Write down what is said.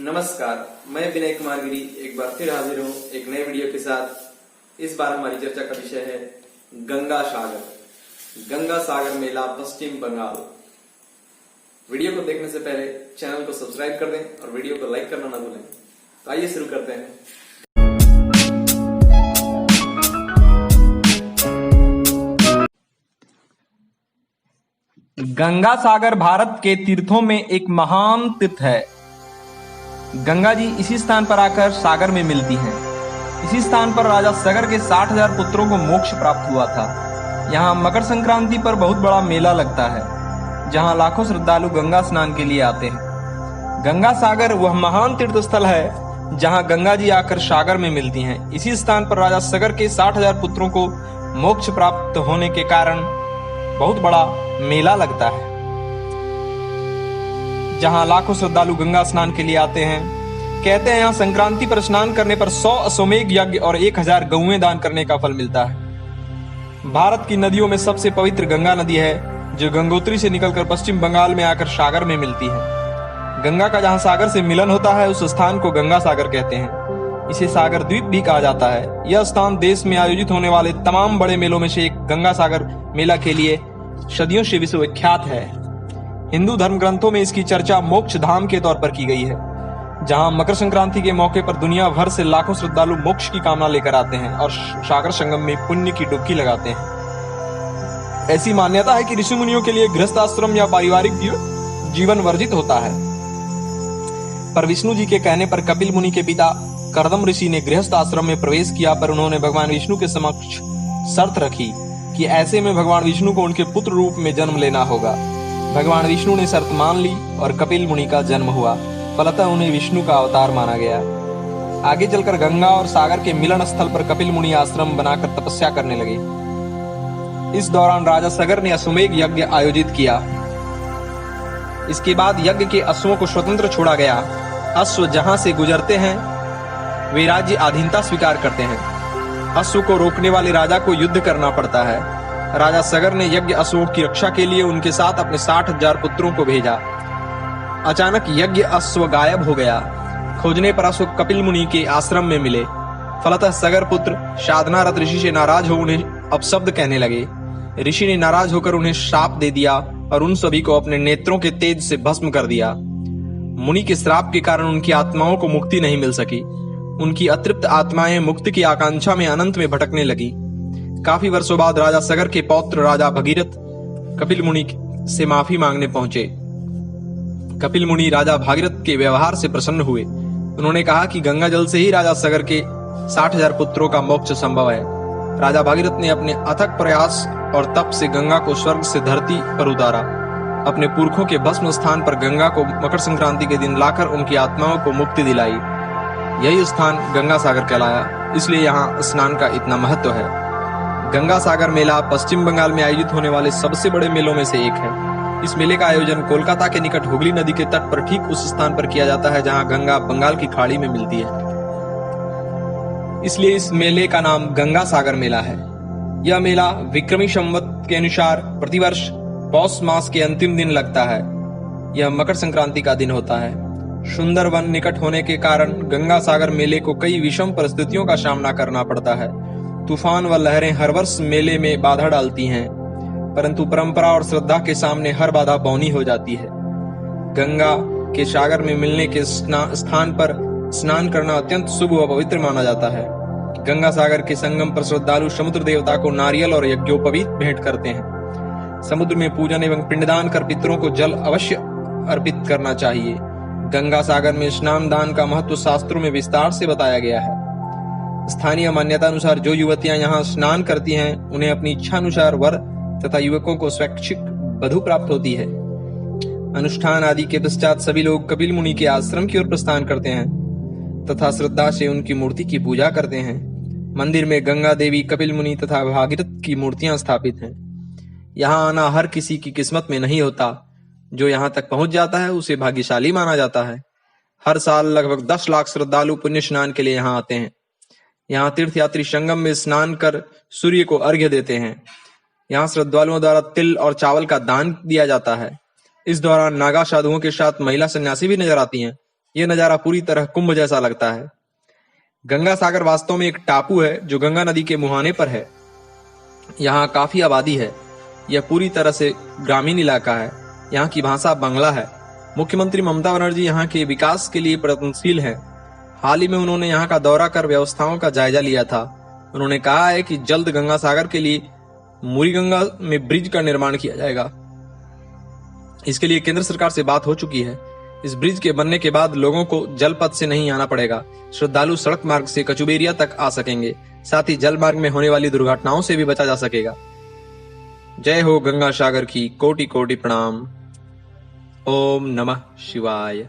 नमस्कार, मैं विनय कुमार गिरी एक बार फिर हाजिर हूँ एक नए वीडियो के साथ। इस बार हमारी चर्चा का विषय है गंगा सागर। गंगा सागर मेला पश्चिम बंगाल। वीडियो को देखने से पहले चैनल को सब्सक्राइब कर दें और वीडियो को लाइक करना ना भूलें। तो आइए शुरू करते हैं। गंगा सागर भारत के तीर्थों में एक महान तीर्थ है। गंगा जी इसी स्थान पर आकर सागर में मिलती हैं। इसी स्थान पर राजा सगर के 60,000 पुत्रों को मोक्ष प्राप्त हुआ था। यहाँ मकर संक्रांति पर बहुत बड़ा मेला लगता है, जहाँ लाखों श्रद्धालु गंगा स्नान के लिए आते हैं। गंगा सागर वह महान तीर्थ स्थल है जहाँ गंगा जी आकर सागर में मिलती हैं। इसी स्थान पर राजा सगर के 60,000 पुत्रों को मोक्ष प्राप्त होने के कारण बहुत बड़ा मेला लगता है, जहां लाखों श्रद्धालु गंगा स्नान के लिए आते हैं। कहते हैं यहाँ संक्रांति पर स्नान करने पर 100 अश्वमेघ यज्ञ और 1000 गौएं दान करने का फल मिलता है। भारत की नदियों में सबसे पवित्र गंगा नदी है, जो गंगोत्री से निकलकर पश्चिम बंगाल में आकर सागर में मिलती है। गंगा का जहाँ सागर से मिलन होता है उस स्थान को गंगा सागर कहते हैं। इसे सागर द्वीप भी कहा जाता है। यह स्थान देश में आयोजित होने वाले तमाम बड़े मेलों में से एक गंगा सागर मेला के लिए सदियों से विश्वविख्यात है। हिंदू धर्म ग्रंथों में इसकी चर्चा मोक्ष धाम के तौर पर की गई है, जहां मकर संक्रांति के मौके पर दुनिया भर से लाखों श्रद्धालु मोक्ष की कामना लेकर आते हैं और सागर संगम में पुण्य की डुबकी लगाते हैं। ऐसी मान्यता है कि ऋषि मुनियों के लिए गृहस्थ आश्रम या पारिवारिक जीवन वर्जित होता है, पर विष्णु जी के कहने पर कपिल मुनि के पिता कर्दम ऋषि ने गृहस्थ आश्रम में प्रवेश किया, पर उन्होंने भगवान विष्णु के समक्ष शर्त रखी कि ऐसे में भगवान विष्णु को उनके पुत्र रूप में जन्म लेना होगा। भगवान विष्णु ने शर्त मान ली और कपिल मुनि का जन्म हुआ। फलतः उन्हें विष्णु का अवतार माना गया। आगे चलकर गंगा और सागर के मिलन स्थल पर कपिल मुनि आश्रम बनाकर तपस्या करने लगे। इस दौरान राजा सगर ने अश्वमेघ यज्ञ आयोजित किया। इसके बाद यज्ञ के अश्वों को स्वतंत्र छोड़ा गया। अश्व जहां से गुजरते हैं वे राज्य अधीनता स्वीकार करते हैं। अश्व को रोकने वाले राजा को युद्ध करना पड़ता है। राजा सगर ने यज्ञ अश्वों की रक्षा के लिए उनके साथ अपने 60,000 पुत्रों को भेजा। अचानक यज्ञ अश्व गायब हो गया। खोजने पर अश्व कपिल मुनि के आश्रम में मिले। फलतः सगर पुत्र साधनारत ऋषि से नाराज हो उन्हें अपशब्द कहने लगे। ऋषि ने नाराज होकर उन्हें श्राप दे दिया और उन सभी को अपने नेत्रों के तेज से भस्म कर दिया। मुनि के श्राप के कारण उनकी आत्माओं को मुक्ति नहीं मिल सकी। उनकी अतृप्त आत्माएं मुक्ति की आकांक्षा में अनंत में भटकने लगी। काफी वर्षों बाद राजा सगर के पौत्र राजा भगीरथ कपिल मुनि से माफी मांगने पहुंचे। कपिल मुनि राजा भागीरथ के व्यवहार से प्रसन्न हुए। उन्होंने कहा कि गंगा जल से ही राजा सगर के 60,000 पुत्रों का मोक्ष संभव है। राजा भागीरथ ने अपने अथक प्रयास और तप से गंगा को स्वर्ग से धरती पर उतारा। अपने पुरखों के भस्म स्थान पर गंगा को मकर संक्रांति के दिन लाकर उनकी आत्माओं को मुक्ति दिलाई। यही स्थान गंगा सागर कहलाया, इसलिए यहाँ स्नान का इतना महत्व है। गंगा सागर मेला पश्चिम बंगाल में आयोजित होने वाले सबसे बड़े मेलों में से एक है। इस मेले का आयोजन कोलकाता के निकट हुगली नदी के तट पर ठीक उस स्थान पर किया जाता है जहाँ गंगा बंगाल की खाड़ी में मिलती है। इसलिए इस मेले का नाम गंगा सागर मेला है। यह मेला विक्रमी संवत के अनुसार प्रतिवर्ष पौष मास के अंतिम दिन लगता है। यह मकर संक्रांति का दिन होता है। सुंदर वन निकट होने के कारण गंगा सागर मेले को कई विषम परिस्थितियों का सामना करना पड़ता है। तूफान व लहरें हर वर्ष मेले में बाधा डालती हैं, परंतु परंपरा और श्रद्धा के सामने हर बाधा बौनी हो जाती है। गंगा के सागर में मिलने के स्थान पर स्नान करना अत्यंत शुभ व पवित्र माना जाता है। गंगा सागर के संगम पर श्रद्धालु समुद्र देवता को नारियल और यज्ञोपवीत भेंट करते हैं। समुद्र में पूजन एवं पिंडदान कर पितरों को जल अवश्य अर्पित करना चाहिए। गंगा सागर में स्नान दान का महत्व शास्त्रों में विस्तार से बताया गया है। स्थानीय मान्यता अनुसार जो युवतियां यहाँ स्नान करती हैं उन्हें अपनी इच्छा अनुसार वर तथा युवकों को स्वैच्छिक वधू प्राप्त होती है। अनुष्ठान आदि के पश्चात सभी लोग कपिल मुनि के आश्रम की ओर प्रस्थान करते हैं तथा श्रद्धा से उनकी मूर्ति की पूजा करते हैं। मंदिर में गंगा देवी, कपिल मुनि तथा भागीरथ की मूर्तियां स्थापित हैं। यहाँ आना हर किसी की किस्मत में नहीं होता। जो यहाँ तक पहुंच जाता है उसे भाग्यशाली माना जाता है। हर साल लगभग 10 लाख श्रद्धालु पुण्य स्नान के लिए यहाँ आते हैं। यहाँ तीर्थयात्री संगम में स्नान कर सूर्य को अर्घ्य देते हैं। यहाँ श्रद्धालुओं द्वारा तिल और चावल का दान दिया जाता है। इस दौरान नागा साधुओं के साथ महिला सन्यासी भी नजर आती हैं। यह नजारा पूरी तरह कुंभ जैसा लगता है। गंगा सागर वास्तव में एक टापू है जो गंगा नदी के मुहाने पर है। यहाँ काफी आबादी है। यह पूरी तरह से ग्रामीण इलाका है। यहाँ की भाषा बांग्ला है। मुख्यमंत्री ममता बनर्जी यहाँ के विकास के लिए प्रयत्नशील हैं। हाल ही में उन्होंने यहाँ का दौरा कर व्यवस्थाओं का जायजा लिया था। उन्होंने कहा है कि जल्द गंगा सागर के लिए मुरी गंगा में ब्रिज का निर्माण किया जाएगा। इसके लिए केंद्र सरकार से बात हो चुकी है। इस ब्रिज के बनने के बाद लोगों को जल पथ से नहीं आना पड़ेगा। श्रद्धालु सड़क मार्ग से कचुबेरिया तक आ सकेंगे। साथ ही जल मार्ग में होने वाली दुर्घटनाओं से भी बचा जा सकेगा। जय हो गंगा सागर की कोटि कोटि प्रणाम। ओम नमः शिवाय।